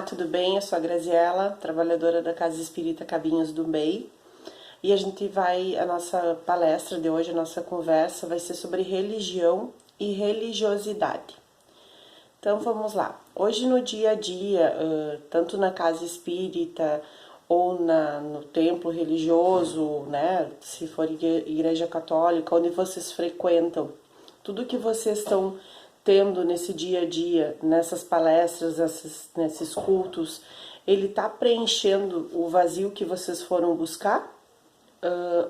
Olá, tudo bem? Eu sou a Graziela, trabalhadora da Casa Espírita Caminhos do Bem. E a nossa palestra de hoje, a nossa conversa vai ser sobre religião e religiosidade. Então vamos lá. Hoje no dia a dia, tanto na Casa Espírita ou no templo religioso, né, se for igreja católica, onde vocês frequentam, tudo que vocês estão tendo nesse dia a dia, nessas palestras, nesses cultos, ele está preenchendo o vazio que vocês foram buscar?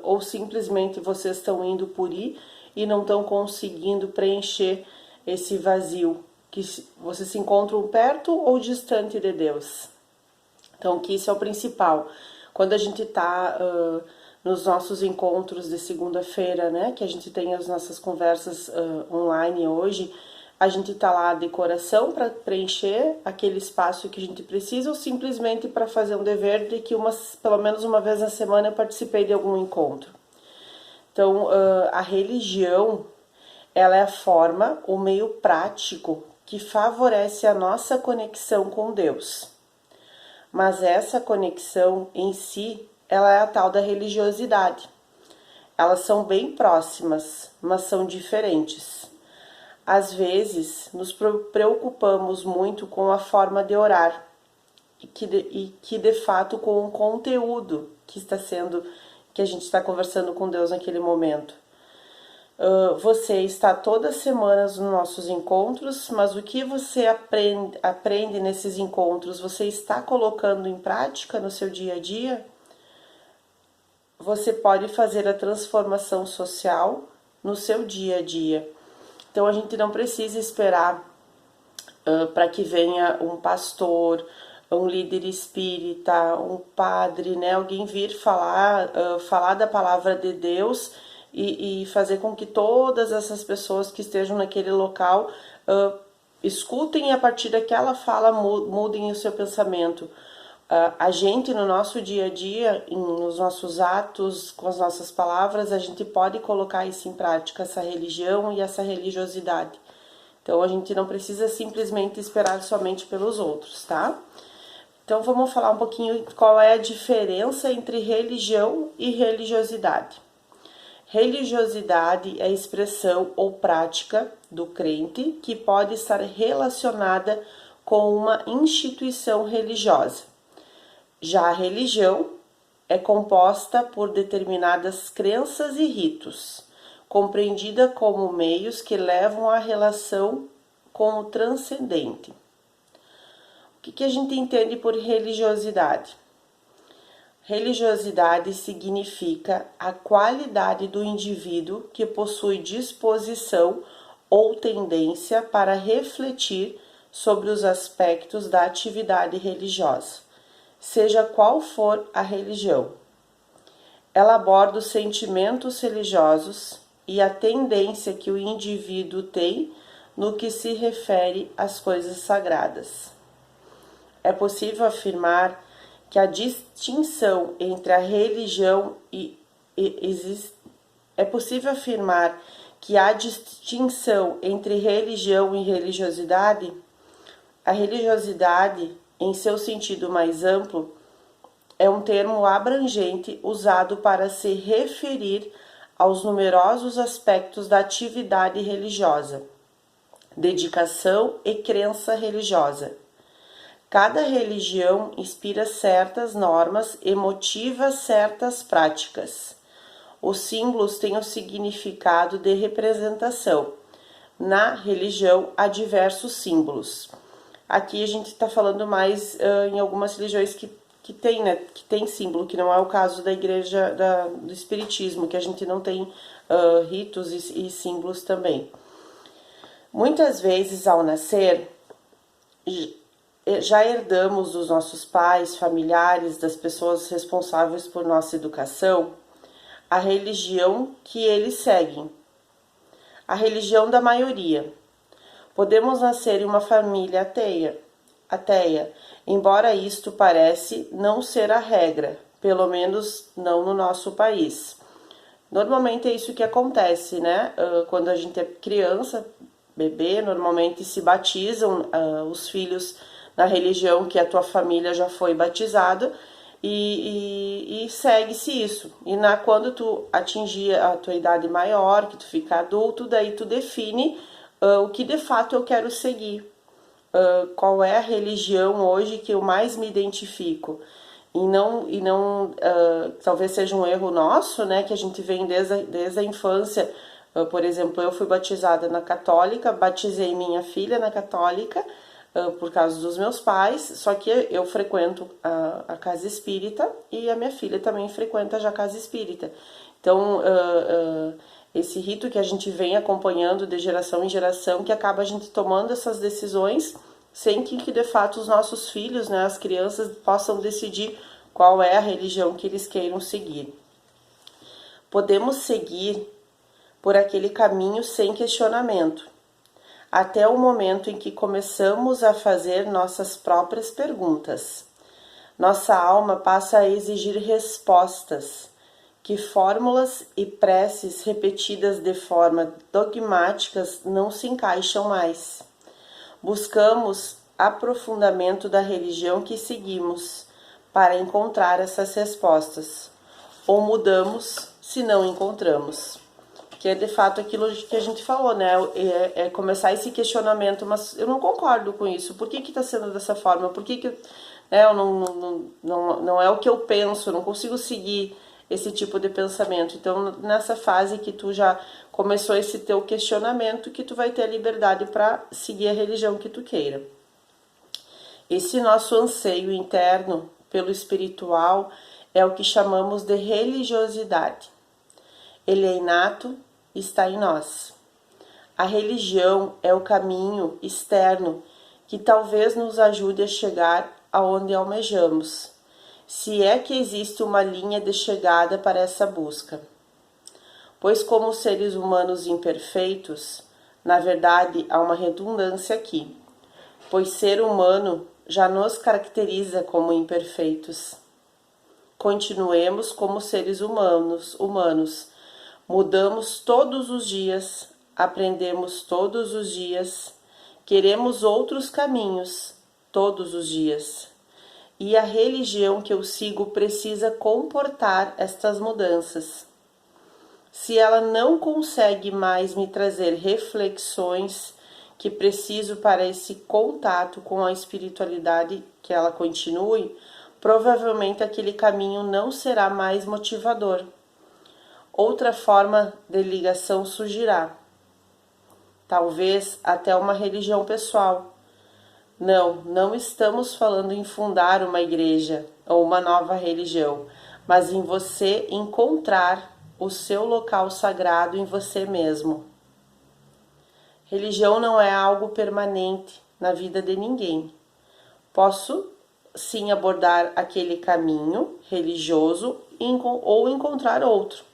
Ou simplesmente vocês estão indo por ir e não estão conseguindo preencher esse vazio, que vocês se encontram perto ou distante de Deus? Então, que isso é o principal. Quando a gente está nos nossos encontros de segunda-feira, né, que a gente tem as nossas conversas online hoje, a gente tá lá de coração para preencher aquele espaço que a gente precisa ou simplesmente para fazer um dever de que pelo menos uma vez na semana eu participei de algum encontro. Então, a religião, ela é a forma, o meio prático que favorece a nossa conexão com Deus. Mas essa conexão em si, ela é a tal da religiosidade. Elas são bem próximas, mas são diferentes. Às vezes, nos preocupamos muito com a forma de orar e que de fato com o conteúdo que a gente está conversando com Deus naquele momento. Você está todas as semanas nos nossos encontros, mas o que você aprende nesses encontros, você está colocando em prática no seu dia a dia? Você pode fazer a transformação social no seu dia a dia. Então a gente não precisa esperar para que venha um pastor, um líder espírita, um padre, né, alguém vir falar da palavra de Deus e fazer com que todas essas pessoas que estejam naquele local escutem e a partir daquela fala mudem o seu pensamento. A gente no nosso dia a dia, nos nossos atos, com as nossas palavras, a gente pode colocar isso em prática, essa religião e essa religiosidade. Então a gente não precisa simplesmente esperar somente pelos outros, tá? Então vamos falar um pouquinho qual é a diferença entre religião e religiosidade. Religiosidade é a expressão ou prática do crente que pode estar relacionada com uma instituição religiosa. Já a religião é composta por determinadas crenças e ritos, compreendida como meios que levam à relação com o transcendente. O que a gente entende por religiosidade? Religiosidade significa a qualidade do indivíduo que possui disposição ou tendência para refletir sobre os aspectos da atividade religiosa, seja qual for a religião. Ela aborda os sentimentos religiosos e a tendência que o indivíduo tem no que se refere às coisas sagradas. É possível afirmar que a distinção entre a religião É possível afirmar que há distinção entre religião e religiosidade? A religiosidade, em seu sentido mais amplo, é um termo abrangente usado para se referir aos numerosos aspectos da atividade religiosa, dedicação e crença religiosa. Cada religião inspira certas normas e motiva certas práticas. Os símbolos têm o significado de representação. Na religião há diversos símbolos. Aqui a gente está falando mais em algumas religiões que tem símbolo, que não é o caso da igreja do espiritismo, que a gente não tem ritos e símbolos também. Muitas vezes, ao nascer, já herdamos dos nossos pais, familiares, das pessoas responsáveis por nossa educação, a religião que eles seguem, a religião da maioria. Podemos nascer em uma família ateia, embora isto parece não ser a regra, pelo menos não no nosso país. Normalmente é isso que acontece, né? Quando a gente é criança, bebê, normalmente se batizam os filhos na religião que a tua família já foi batizada e segue-se isso. E quando tu atingir a tua idade maior, que tu fica adulto, daí tu define o que de fato eu quero seguir. Qual é a religião hoje que eu mais me identifico? Talvez seja um erro nosso, né, que a gente vem desde a infância. Por exemplo, eu fui batizada na católica, batizei minha filha na católica, por causa dos meus pais, só que eu frequento a casa espírita e a minha filha também frequenta já a casa espírita. Então, esse rito que a gente vem acompanhando de geração em geração, que acaba a gente tomando essas decisões sem que de fato os nossos filhos, né, as crianças, possam decidir qual é a religião que eles queiram seguir. Podemos seguir por aquele caminho sem questionamento, até o momento em que começamos a fazer nossas próprias perguntas. Nossa alma passa a exigir respostas, que fórmulas e preces repetidas de forma dogmáticas não se encaixam mais. Buscamos aprofundamento da religião que seguimos para encontrar essas respostas, ou mudamos se não encontramos. Que é de fato aquilo que a gente falou, né? É começar esse questionamento, mas eu não concordo com isso. Por que está sendo dessa forma? Por que eu não é o que eu penso, eu não consigo seguir esse tipo de pensamento. Então, nessa fase que tu já começou esse teu questionamento, que tu vai ter a liberdade para seguir a religião que tu queira. Esse nosso anseio interno pelo espiritual é o que chamamos de religiosidade. Ele é inato, está em nós. A religião é o caminho externo que talvez nos ajude a chegar aonde almejamos, se é que existe uma linha de chegada para essa busca. Pois como seres humanos imperfeitos, na verdade há uma redundância aqui, pois ser humano já nos caracteriza como imperfeitos. Continuemos como seres humanos, mudamos todos os dias, aprendemos todos os dias, queremos outros caminhos todos os dias. E a religião que eu sigo precisa comportar estas mudanças. Se ela não consegue mais me trazer reflexões que preciso para esse contato com a espiritualidade que ela continue, provavelmente aquele caminho não será mais motivador. Outra forma de ligação surgirá. Talvez até uma religião pessoal. Não estamos falando em fundar uma igreja ou uma nova religião, mas em você encontrar o seu local sagrado em você mesmo. Religião não é algo permanente na vida de ninguém. Posso sim abordar aquele caminho religioso ou encontrar outro,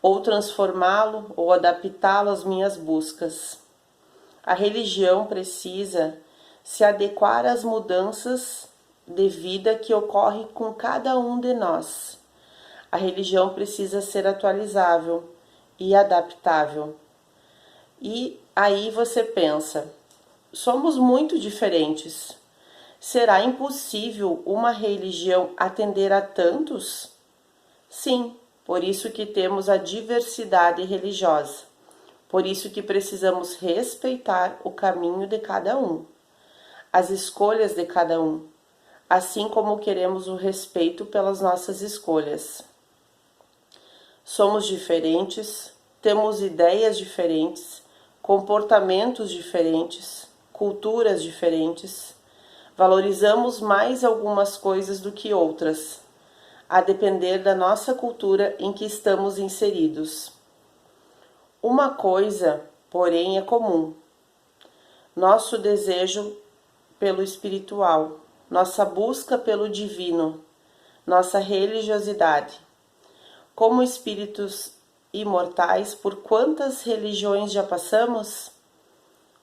ou transformá-lo ou adaptá-lo às minhas buscas. A religião precisa se adequar às mudanças de vida que ocorrem com cada um de nós. A religião precisa ser atualizável e adaptável. E aí você pensa, somos muito diferentes. Será impossível uma religião atender a tantos? Sim, por isso que temos a diversidade religiosa. Por isso que precisamos respeitar o caminho de cada um, as escolhas de cada um, assim como queremos o respeito pelas nossas escolhas. Somos diferentes, temos ideias diferentes, comportamentos diferentes, culturas diferentes. Valorizamos mais algumas coisas do que outras, a depender da nossa cultura em que estamos inseridos. Uma coisa, porém, é comum: nosso desejo pelo espiritual, nossa busca pelo divino, nossa religiosidade. Como espíritos imortais, por quantas religiões já passamos?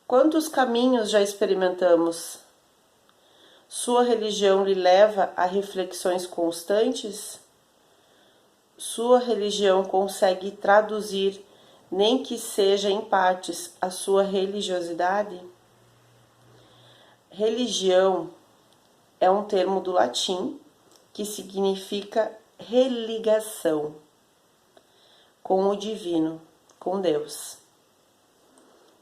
Quantos caminhos já experimentamos? Sua religião lhe leva a reflexões constantes? Sua religião consegue traduzir, nem que seja em partes, a sua religiosidade? Religião é um termo do latim que significa religação com o divino, com Deus.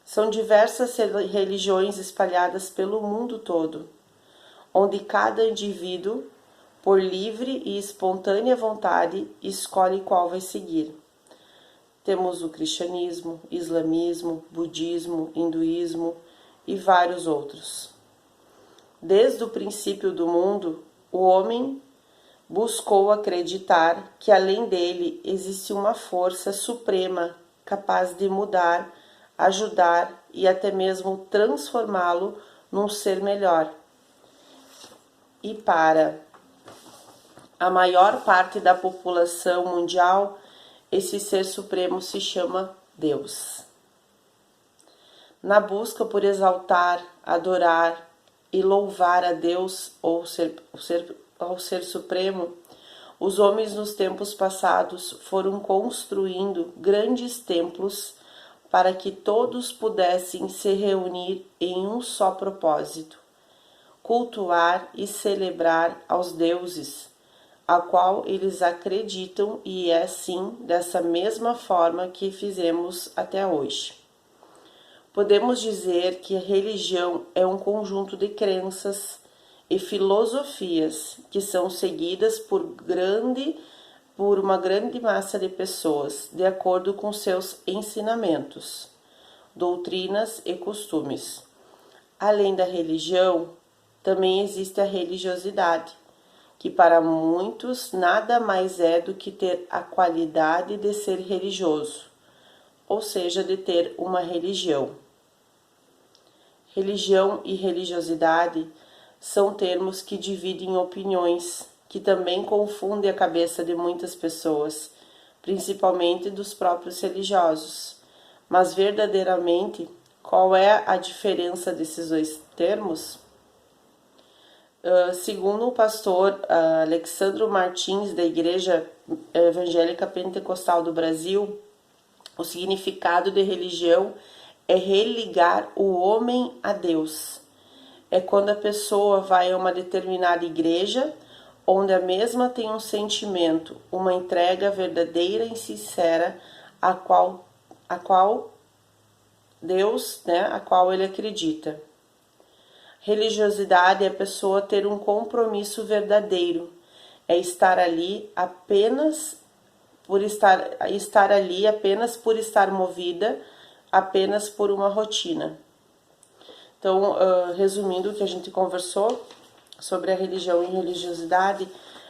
São diversas religiões espalhadas pelo mundo todo, onde cada indivíduo, por livre e espontânea vontade, escolhe qual vai seguir. Temos o cristianismo, islamismo, budismo, hinduísmo e vários outros. Desde o princípio do mundo, o homem buscou acreditar que além dele existe uma força suprema capaz de mudar, ajudar e até mesmo transformá-lo num ser melhor. E para a maior parte da população mundial, esse ser supremo se chama Deus. Na busca por exaltar, adorar e louvar a Deus ou ao ser supremo, os homens nos tempos passados foram construindo grandes templos para que todos pudessem se reunir em um só propósito: cultuar e celebrar aos deuses, a qual eles acreditam, e é sim dessa mesma forma que fizemos até hoje. Podemos dizer que a religião é um conjunto de crenças e filosofias que são seguidas por uma grande massa de pessoas, de acordo com seus ensinamentos, doutrinas e costumes. Além da religião, também existe a religiosidade, que para muitos nada mais é do que ter a qualidade de ser religioso, ou seja, de ter uma religião. Religião e religiosidade são termos que dividem opiniões, que também confundem a cabeça de muitas pessoas, principalmente dos próprios religiosos. Mas verdadeiramente, qual é a diferença desses dois termos? Segundo o pastor Alexandro Martins, da Igreja Evangélica Pentecostal do Brasil, o significado de religião é religar o homem a Deus. É quando a pessoa vai a uma determinada igreja, onde a mesma tem um sentimento, uma entrega verdadeira e sincera a qual Deus, a qual ele acredita. Religiosidade é a pessoa ter um compromisso verdadeiro, é estar ali apenas por estar movida, apenas por uma rotina. Então, resumindo o que a gente conversou sobre a religião e religiosidade,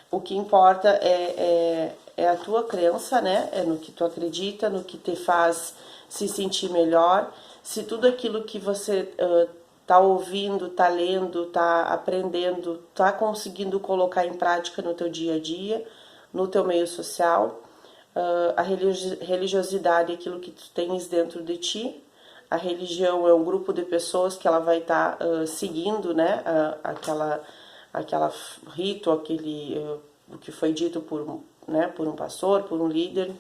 o que importa é a tua crença, né? É no que tu acredita, no que te faz se sentir melhor. Se tudo aquilo que você tá ouvindo, tá lendo, tá aprendendo, tá conseguindo colocar em prática no teu dia a dia, no teu meio social, a religiosidade é aquilo que tu tens dentro de ti. A religião é um grupo de pessoas que ela vai estar seguindo, né, aquela rito, o que foi dito por um pastor, por um líder.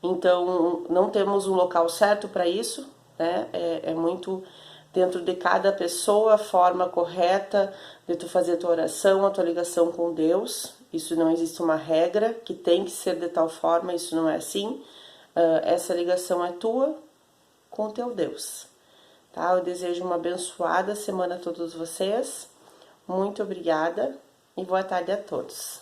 Então, não temos um local certo para isso, né? É muito dentro de cada pessoa a forma correta de tu fazer a tua oração, a tua ligação com Deus. Isso não existe uma regra que tem que ser de tal forma, isso não é assim. Essa ligação é tua com o teu Deus. Tá? Eu desejo uma abençoada semana a todos vocês. Muito obrigada e boa tarde a todos.